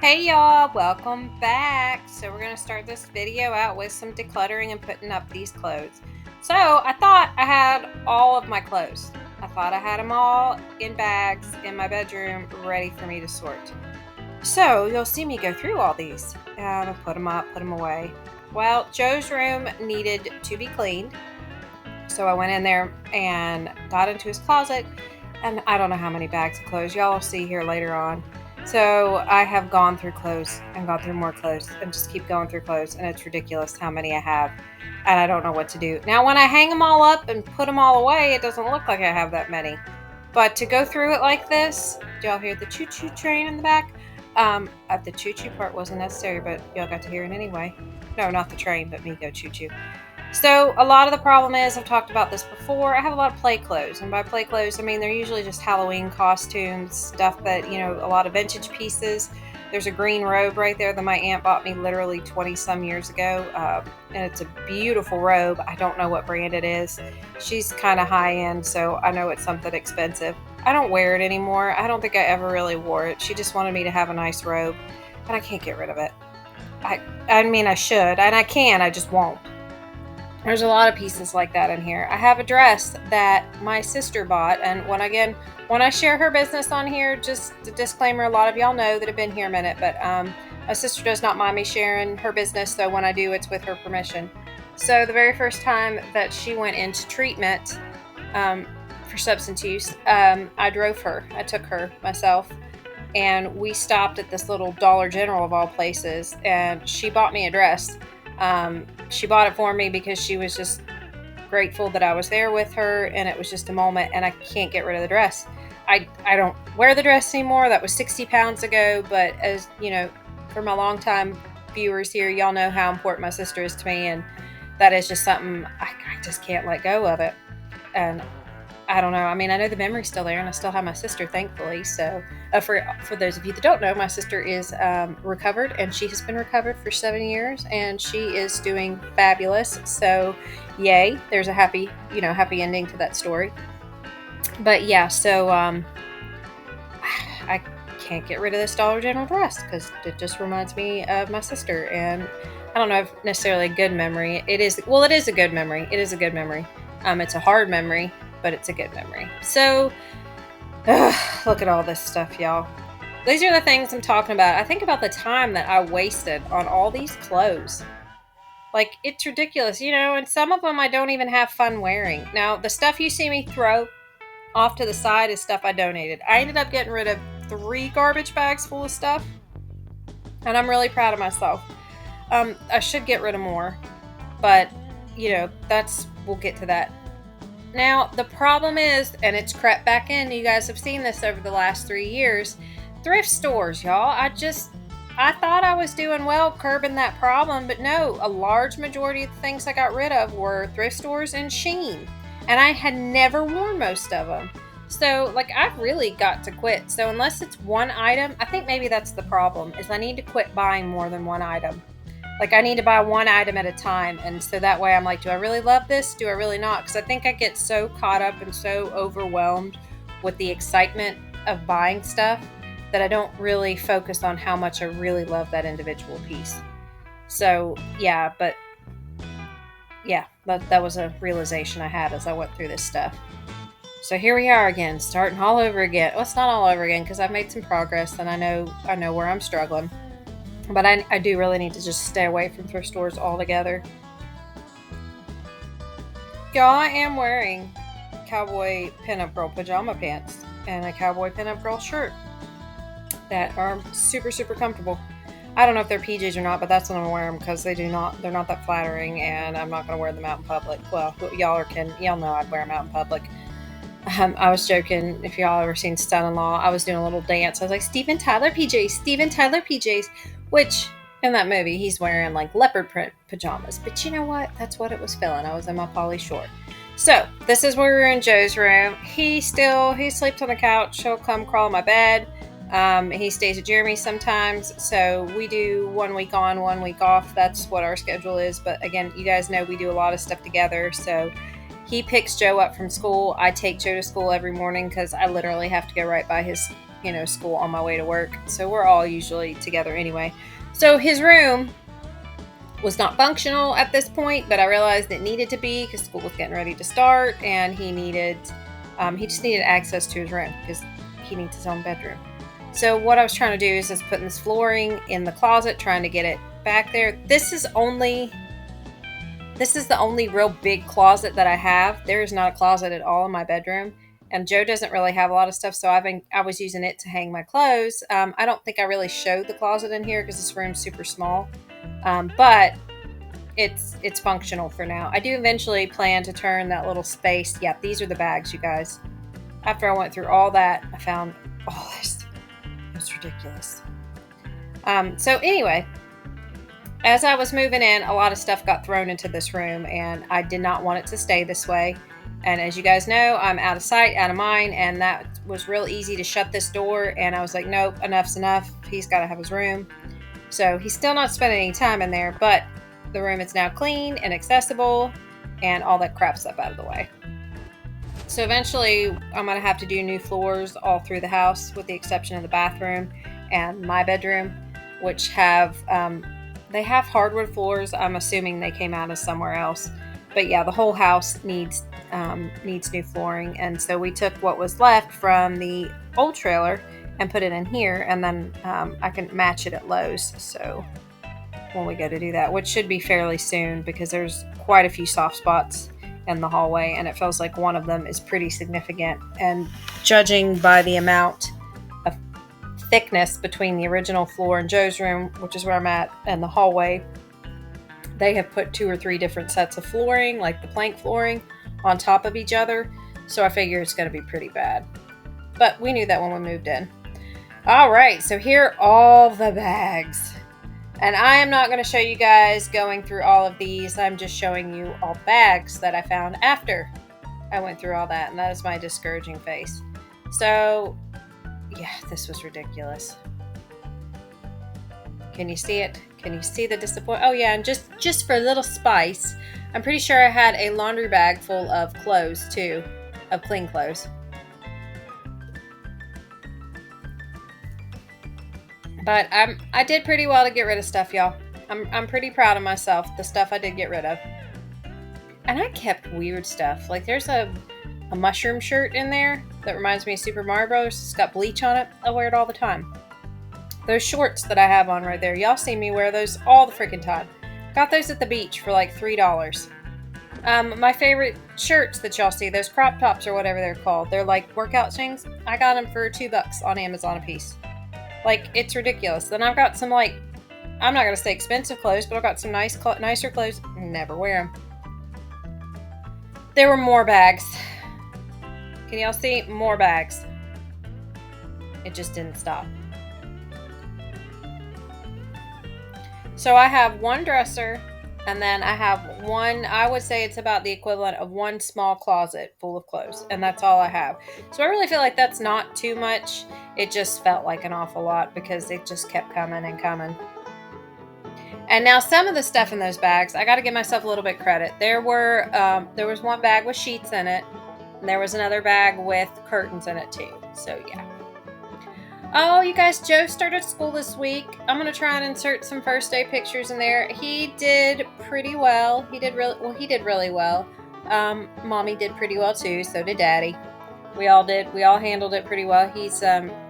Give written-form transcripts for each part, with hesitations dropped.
Hey y'all, welcome back. So we're going to start this video out with some decluttering and putting up these clothes. So I thought I had all of my clothes. I thought I had them all in bags in my bedroom ready for me to sort. So you'll see me go through all these and put them up, put them away. Well, Joe's room needed to be cleaned. So I went in there and got into his closet, and I don't know how many bags of clothes. Y'all will see here later on. So I have gone through clothes and gone through more clothes and just keep going through clothes, and it's ridiculous how many I have, and I don't know what to do. Now, when I hang them all up and put them all away, it doesn't look like I have that many. But to go through it like this, do y'all hear the choo-choo train in the back? The choo-choo part wasn't necessary, but y'all got to hear it anyway. No, not the train, but me go choo-choo. So a lot of the problem is, I've talked about this before, I have a lot of play clothes. And by play clothes, I mean they're usually just Halloween costumes, stuff that, a lot of vintage pieces. There's a green robe right there that my aunt bought me literally 20 some years ago. And it's a beautiful robe. I don't know what brand it is. She's kind of high end, so I know it's something expensive. I don't wear it anymore. I don't think I ever really wore it. She just wanted me to have a nice robe, and I can't get rid of it. I mean, I should, and I can, I just won't. There's a lot of pieces like that in here. I have a dress that my sister bought, and when I share her business on here, just a disclaimer, a lot of y'all know that have been here a minute, but my sister does not mind me sharing her business, so when I do, it's with her permission. So the very first time that she went into treatment for substance use, I drove her. I took her myself, and we stopped at this little Dollar General of all places, and she bought me a dress. She bought it for me because she was just grateful that I was there with her, and it was just a moment, and I can't get rid of the dress. I don't wear the dress anymore. That was 60 pounds ago, but as you know, for my longtime viewers here, y'all know how important my sister is to me, and that is just something I just can't let go of it. And I don't know. I mean, I know the memory's still there, and I still have my sister, thankfully. So, for those of you that don't know, my sister is recovered, and she has been recovered for 7 years, and she is doing fabulous. So, yay! There's a happy ending to that story. But yeah, so I can't get rid of this Dollar General dress because it just reminds me of my sister, and I don't know if necessarily a good memory. It is a good memory. It is a good memory. It's a hard memory, but it's a good memory. So, look at all this stuff, y'all. These are the things I'm talking about. I think about the time that I wasted on all these clothes. Like, it's ridiculous, and some of them I don't even have fun wearing. Now, the stuff you see me throw off to the side is stuff I donated. I ended up getting rid of 3 garbage bags full of stuff, and I'm really proud of myself. I should get rid of more, but, we'll get to that. Now, the problem is, and it's crept back in, you guys have seen this over the last 3 years, thrift stores, y'all. I thought I was doing well curbing that problem, but no, a large majority of the things I got rid of were thrift stores and Shein, and I had never worn most of them. So, I've really got to quit. So, unless it's one item, I think maybe that's the problem, is I need to quit buying more than one item. I need to buy one item at a time, and so that way I'm like, do I really love this? Do I really not? Because I think I get so caught up and so overwhelmed with the excitement of buying stuff that I don't really focus on how much I really love that individual piece. So, yeah, that was a realization I had as I went through this stuff. So here we are again, starting all over again. Well, it's not all over again because I've made some progress, and I know where I'm struggling. But I do really need to just stay away from thrift stores altogether. Y'all, I am wearing cowboy pinup girl pajama pants and a cowboy pinup girl shirt that are super, super comfortable. I don't know if they're PJs or not, but that's when I'm wearing them because they're not that flattering, and I'm not going to wear them out in public. Well, y'all know I'd wear them out in public. I was joking, if y'all ever seen Son-in-Law, I was doing a little dance. I was like, Steven Tyler PJs, which in that movie, he's wearing leopard print pajamas. But you know what? That's what it was feeling. I was in my poly short. So this is where we're in Joe's room. He sleeps on the couch. He'll come crawl in my bed. He stays at Jeremy's sometimes. So we do 1 week on, 1 week off. That's what our schedule is. But again, you guys know we do a lot of stuff together. So He picks Joe up from school. I take Joe to school every morning because I literally have to go right by his, school on my way to work. So we're all usually together anyway. So his room was not functional at this point, but I realized it needed to be because school was getting ready to start, and he just needed access to his room because he needs his own bedroom. So what I was trying to do is just putting this flooring in the closet, trying to get it back there. This is the only real big closet that I have. There is not a closet at all in my bedroom, and Joe doesn't really have a lot of stuff, so I was using it to hang my clothes. I don't think I really showed the closet in here because this room's super small, but it's functional for now. I do eventually plan to turn that little space. Yeah, these are the bags, you guys. After I went through all that, I found all this. It's ridiculous. So anyway, as I was moving in, a lot of stuff got thrown into this room, and I did not want it to stay this way. And as you guys know, I'm out of sight, out of mind, and that was real easy to shut this door. And I was like, nope, enough's enough. He's got to have his room. So he's still not spending any time in there, but the room is now clean and accessible, and all that crap's up out of the way. So eventually, I'm going to have to do new floors all through the house, with the exception of the bathroom and my bedroom, which they have hardwood floors. I'm assuming they came out of somewhere else. But yeah, the whole house needs new flooring. And so we took what was left from the old trailer and put it in here, and then I can match it at Lowe's. So when we go to do that, which should be fairly soon, because there's quite a few soft spots in the hallway, and it feels like one of them is pretty significant. And judging by the amount of thickness between the original floor and Joe's room, which is where I'm at, and the hallway, they have put 2 or 3 different sets of flooring, like the plank flooring, on top of each other. So I figure it's going to be pretty bad. But we knew that when we moved in. All right, so here are all the bags. And I am not going to show you guys going through all of these. I'm just showing you all bags that I found after I went through all that. And that is my discouraging face. So, yeah, this was ridiculous. Can you see it? Can you see the disappointment? Oh, yeah, and just for a little spice, I'm pretty sure I had a laundry bag full of clothes, too, of clean clothes. But I did pretty well to get rid of stuff, y'all. I'm pretty proud of myself, the stuff I did get rid of. And I kept weird stuff. Like, there's a mushroom shirt in there that reminds me of Super Mario Bros. It's got bleach on it. I wear it all the time. Those shorts that I have on right there, y'all see me wear those all the freaking time. Got those at the beach for like $3. My favorite shirts that y'all see, those crop tops or whatever they're called, they're like workout things. I got them for $2 on Amazon a piece. Like, it's ridiculous. Then I've got some, like, I'm not going to say expensive clothes, but I've got some nicer clothes. Never wear them. There were more bags. Can y'all see? More bags. It just didn't stop. So I have one dresser, and then I have one, I would say it's about the equivalent of one small closet full of clothes, and that's all I have. So I really feel like that's not too much. It just felt like an awful lot because it just kept coming and coming. And now some of the stuff in those bags, I got to give myself a little bit credit. There was one bag with sheets in it, and there was another bag with curtains in it too. So yeah. Oh, you guys, Joe started school this week. I'm going to try and insert some first day pictures in there. He did pretty well. He did really well. Mommy did pretty well too. So did Daddy. We all did. We all handled it pretty well.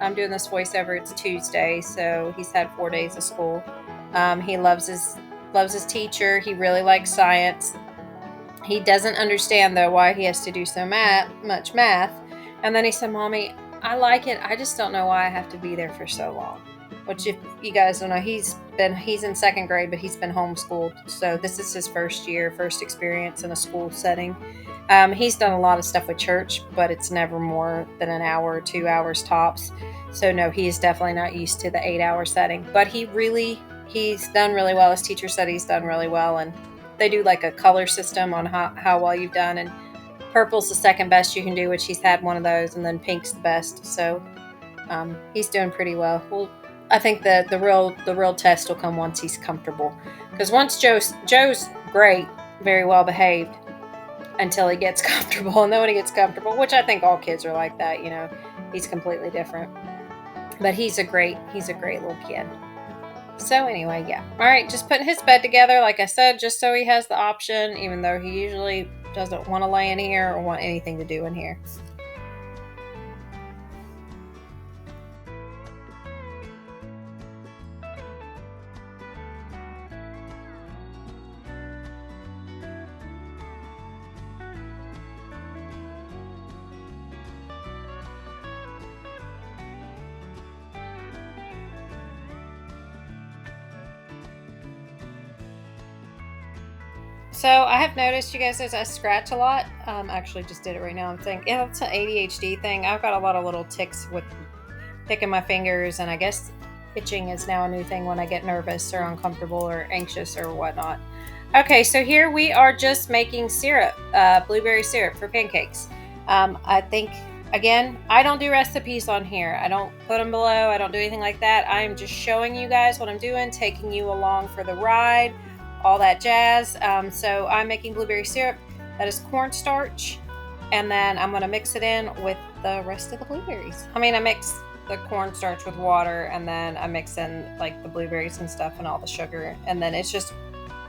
I'm doing this voiceover. It's Tuesday, so he's had 4 days of school. He loves his teacher. He really likes science. He doesn't understand though why he has to do so much math. And then he said, "Mommy, I like it. I just don't know why I have to be there for so long." Which, if you guys don't know, he's in second grade, but he's been homeschooled. So this is his first experience in a school setting. He's done a lot of stuff with church, but it's never more than an hour or 2 hours tops. So no, he is definitely not used to the 8-hour setting. But he's done really well. His teacher said he's done really well, and they do like a color system on how well you've done, and purple's the second best you can do, which he's had one of those, and then pink's the best. So he's doing pretty well. Well, I think the real test will come once he's comfortable, because once Joe's great, very well behaved, until he gets comfortable. And then when he gets comfortable, which I think all kids are like that, you know, he's completely different. But he's a great little kid. So anyway, yeah. All right, just putting his bed together, like I said, just so he has the option, even though he usually doesn't want to lay in here or want anything to do in here. So I have noticed, you guys, as I scratch a lot, actually just did it right now, I'm thinking, yeah, it's an ADHD thing. I've got a lot of little tics with picking my fingers, and I guess itching is now a new thing when I get nervous or uncomfortable or anxious or whatnot. Okay, so here we are just making syrup, blueberry syrup for pancakes. I think, again, I don't do recipes on here. I don't put them below. I don't do anything like that. I'm just showing you guys what I'm doing, taking you along for the ride, all that jazz. So I'm making blueberry syrup. That is cornstarch, and then I'm going to mix it in with the rest of the blueberries. I mean, I mix the cornstarch with water, and then I mix in like the blueberries and stuff and all the sugar, and then it's just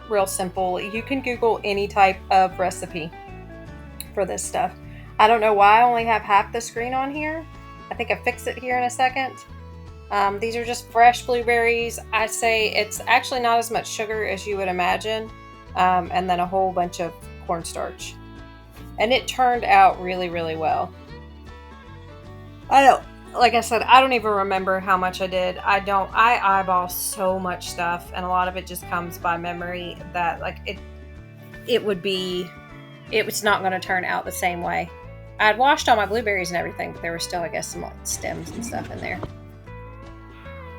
real simple. You can Google any type of recipe for this stuff. I don't know why I only have half the screen on here. I think I fix it here in a second. These are just fresh blueberries. I say it's actually not as much sugar as you would imagine, and then a whole bunch of cornstarch. And it turned out really, really well. Like I said, I don't even remember how much I did. I eyeball so much stuff, and a lot of it just comes by memory that like it was not going to turn out the same way. I'd washed all my blueberries and everything, but there were still, I guess, some stems and stuff in there.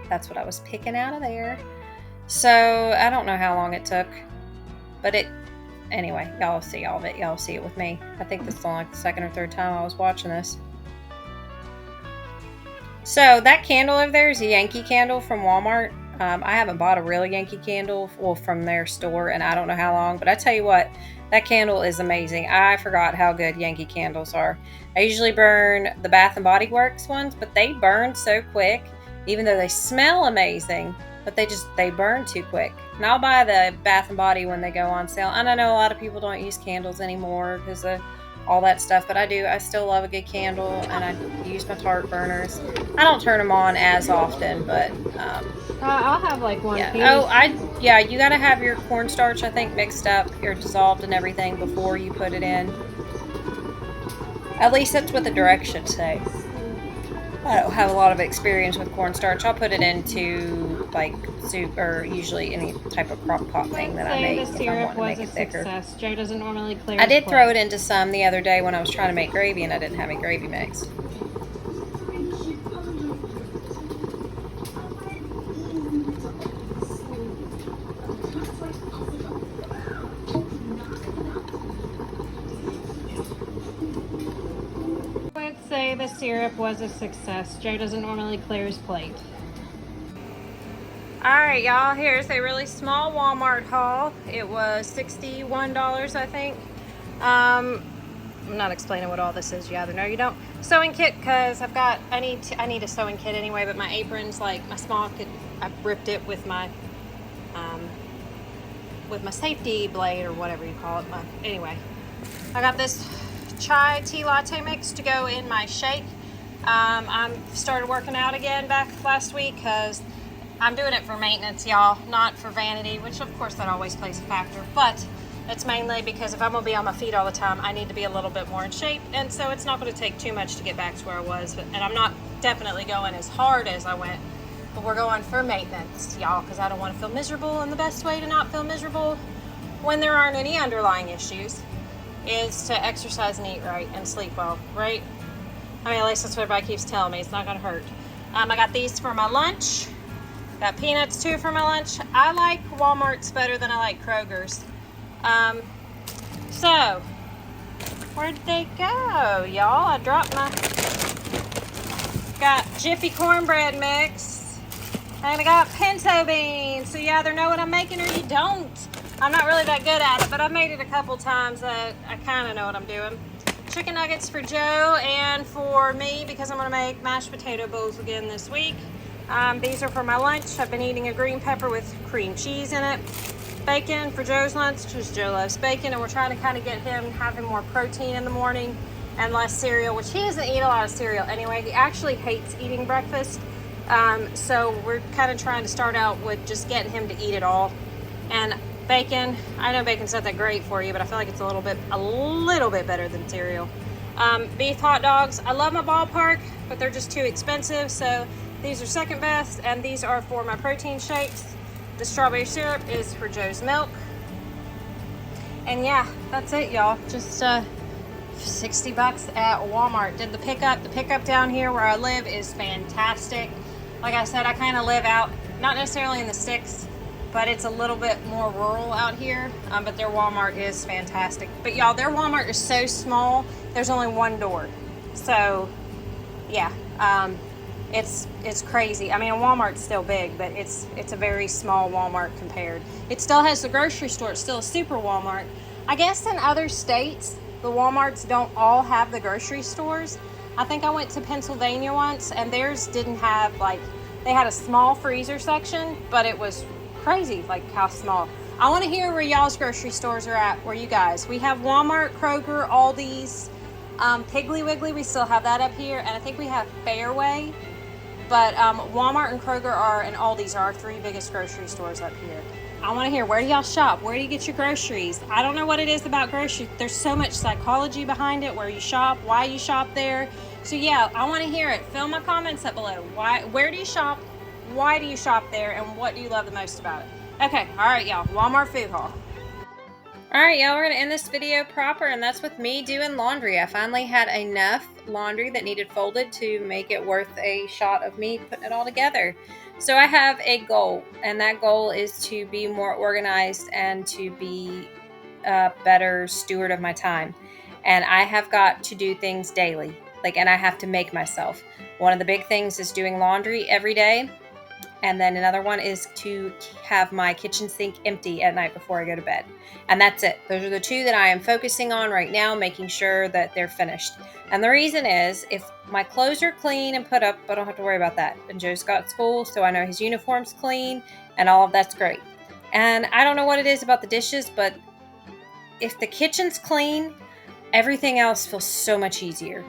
That's what I was picking out of there. So I don't know how long it took, but anyway, y'all see all of it. Y'all see it with me. I think this is only like the second or third time I was watching this. So that candle over there is a Yankee candle from Walmart. I haven't bought a real Yankee candle from their store in I don't know how long, but I tell you what, that candle is amazing. I forgot how good Yankee candles are. I usually burn the Bath & Body Works ones, but they burn so quick. Even though they smell amazing, but they burn too quick. And I'll buy the Bath & Body when they go on sale. And I know a lot of people don't use candles anymore because of all that stuff, but I do. I still love a good candle, and I use my tart burners. I don't turn them on as often, but I'll have like one. Yeah. You got to have your cornstarch, I think, mixed up, or dissolved and everything before you put it in. At least that's what the directions say. I don't have a lot of experience with cornstarch. I'll put it into like soup or usually any type of crock pot thing that I make if I want to make it thicker. Success. Joe doesn't normally clear. I did throw it into some the other day when I was trying to make gravy, and I didn't have any gravy mix. Say the syrup was a success. Joe doesn't normally clear his plate. Alright, y'all, here's a really small Walmart haul. It was $61, I think. I'm not explaining what all this is. You either know or you don't. Sewing kit, because I need a sewing kit anyway, but my apron's like my small kit. I ripped it with my safety blade or whatever you call it. Anyway, I got this chai tea latte mix to go in my shake. I started working out again back last week because I'm doing it for maintenance, y'all, not for vanity, which of course that always plays a factor, but it's mainly because if I'm gonna be on my feet all the time, I need to be a little bit more in shape, and so it's not going to take too much to get back to where I was, and I'm not definitely going as hard as I went, but we're going for maintenance, y'all, because I don't want to feel miserable, and the best way to not feel miserable when there aren't any underlying issues is to exercise and eat right and sleep well, right? I mean, at least that's what everybody keeps telling me. It's not gonna hurt. I got these for my lunch. Got peanuts too for my lunch. I like Walmart's better than I like Kroger's. So, where'd they go, y'all? I dropped got Jiffy cornbread mix. And I got pinto beans. So you either know what I'm making or you don't. I'm not really that good at it, but I've made it a couple times that I kind of know what I'm doing. Chicken nuggets for Joe and for me because I'm going to make mashed potato bowls again this week. These are for my lunch. I've been eating a green pepper with cream cheese in it. Bacon for Joe's lunch because Joe loves bacon, and we're trying to kind of get him having more protein in the morning and less cereal, which he doesn't eat a lot of cereal anyway. He actually hates eating breakfast. So we're kind of trying to start out with just getting him to eat it all. And bacon, I know bacon's not that great for you, but I feel like it's a little bit better than cereal. Beef hot dogs, I love my ballpark, but they're just too expensive, so these are second best, and these are for my protein shakes. The strawberry syrup is for Joe's milk. And yeah, that's it, y'all. Just $60 at Walmart. Did the pickup. The pickup down here where I live is fantastic. Like I said, I kind of live out, not necessarily in the sticks, but it's a little bit more rural out here. But their Walmart is fantastic. But y'all, their Walmart is so small, there's only one door. So yeah, it's crazy. I mean, a Walmart's still big, but it's a very small Walmart compared. It still has the grocery store. It's still a super Walmart. I guess in other states, the Walmarts don't all have the grocery stores. I think I went to Pennsylvania once, and theirs didn't have, like, they had a small freezer section, but it was crazy, like, how small. I want to hear where y'all's grocery stores are at, where you guys. We have Walmart, Kroger, Aldi's, Piggly Wiggly, we still have that up here, and I think we have Fairway. But Walmart and Kroger and Aldi's are our three biggest grocery stores up here. I want to hear, where do y'all shop? Where do you get your groceries? I don't know what it is about groceries. There's so much psychology behind it, where you shop, why you shop there. So yeah, I want to hear it. Fill my comments up below. Where do you shop? Why do you shop there? And what do you love the most about it? Okay, all right, y'all. Walmart food haul. All right, y'all, we're going to end this video proper, and that's with me doing laundry. I finally had enough laundry that needed folded to make it worth a shot of me putting it all together. So I have a goal, and that goal is to be more organized and to be a better steward of my time. And I have got to do things daily, and I have to make myself. One of the big things is doing laundry every day. And then another one is to have my kitchen sink empty at night before I go to bed. And that's it. Those are the two that I am focusing on right now, making sure that they're finished. And the reason is, if my clothes are clean and put up, I don't have to worry about that. And Joe's got school, so I know his uniform's clean, and all of that's great. And I don't know what it is about the dishes, but if the kitchen's clean, everything else feels so much easier.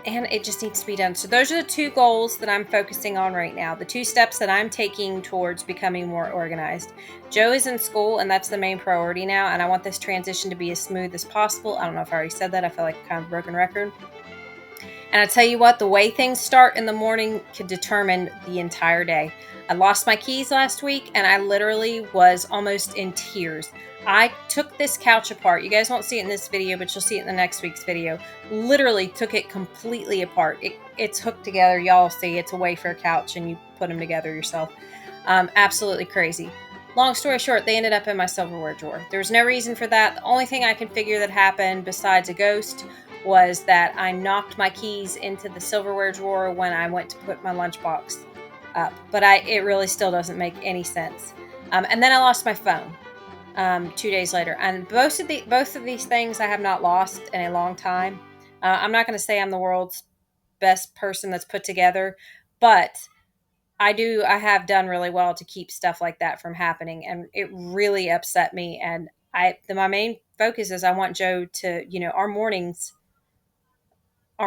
And it just needs to be done. So those are the two goals that I'm focusing on right now, the two steps that I'm taking towards becoming more organized. Joe is in school, and that's the main priority now, and I want this transition to be as smooth as possible. I don't know if I already said that. I feel like kind of a broken record. And I tell you what, the way things start in the morning can determine the entire day. I lost my keys last week, and I literally was almost in tears. I took this couch apart. You guys won't see it in this video, but you'll see it in the next week's video. Literally took it completely apart. It's hooked together. Y'all see it's a Wayfair couch, and you put them together yourself. Absolutely crazy. Long story short, they ended up in my silverware drawer. There was no reason for that. The only thing I can figure that happened besides a ghost was that I knocked my keys into the silverware drawer when I went to put my lunchbox up. But it really still doesn't make any sense. And then I lost my phone 2 days later. And both of these things I have not lost in a long time. I'm not going to say I'm the world's best person that's put together, but I have done really well to keep stuff like that from happening. And it really upset me. And my main focus is I want Joe to, our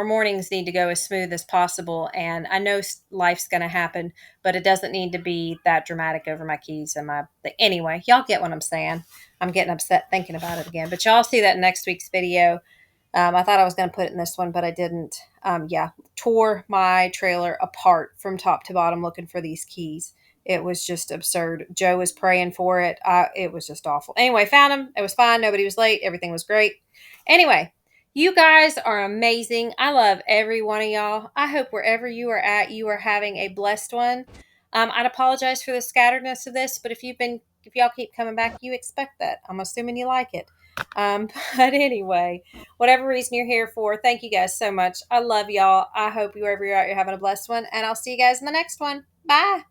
mornings need to go as smooth as possible. And I know life's going to happen, but it doesn't need to be that dramatic over my keys and anyway, y'all get what I'm saying. I'm getting upset thinking about it again, but y'all see that in next week's video. I thought I was going to put it in this one, but I didn't. Tore my trailer apart from top to bottom looking for these keys. It was just absurd. Joe was praying for it. It was just awful. Anyway, found them. It was fine. Nobody was late. Everything was great. Anyway, you guys are amazing. I love every one of y'all. I hope wherever you are at, you are having a blessed one. I'd apologize for the scatteredness of this, but if y'all keep coming back, you expect that. I'm assuming you like it. But anyway, whatever reason you're here for, thank you guys so much. I love y'all. I hope wherever you're at, you're having a blessed one, and I'll see you guys in the next one. Bye.